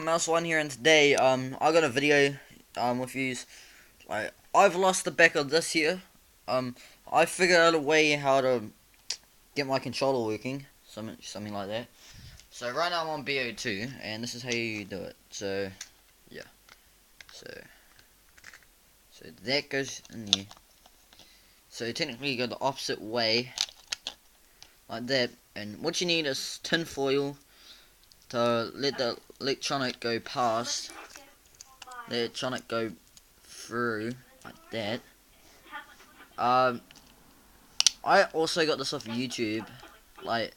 Mouse1 here, and today I got a video with yous. I've lost the back of this here. I figured out a way how to get my controller working, something like that. So right now I'm on BO2, and this is how you do it. So yeah, so that goes in here. So technically you go the opposite way, like that. And what you need is tin foil to let the electronic go past. Let electronic go through like that. I also got this off YouTube. Like,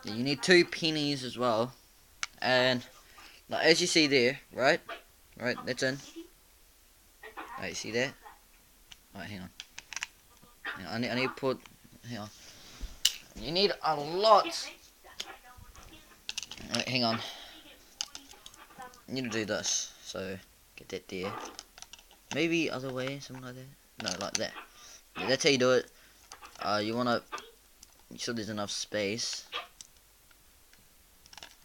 you need 2 pennies as well, and like as you see there, right, that's in. Right, you see that? Right, hang on. I need to put. Hang on. You need a lot. Right, hang on. You need to do this. So get that there. Maybe other way, something like that. No, like that. Yeah, that's how you do it. You wanna make sure there's enough space.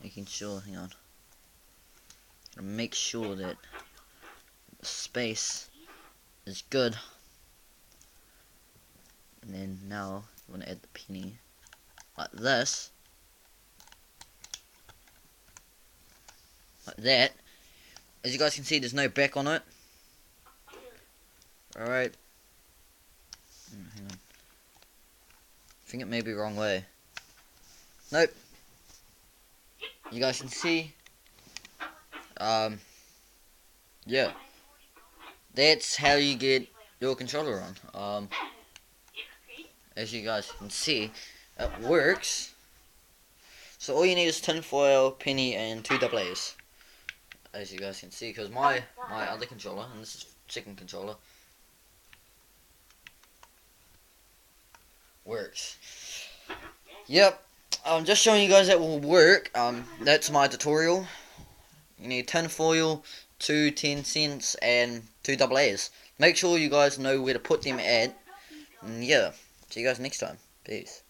Making sure, hang on. Make sure that the space is good. And then now you want to add the penny like this, like that. As you guys can see, there's no back on it. Alright. Hang on. I think it may be the wrong way. Nope. You guys can see. Yeah. That's how you get your controller on. As you guys can see, it works. So all you need is tinfoil, penny, and 2 AA's. As you guys can see, because my other controller, and this is second controller, works. Yep, I'm just showing you guys that will work. That's my tutorial. You need tinfoil, 2 10-cents, and 2 AA's. Make sure you guys know where to put them at. And yeah, see you guys next time. Peace.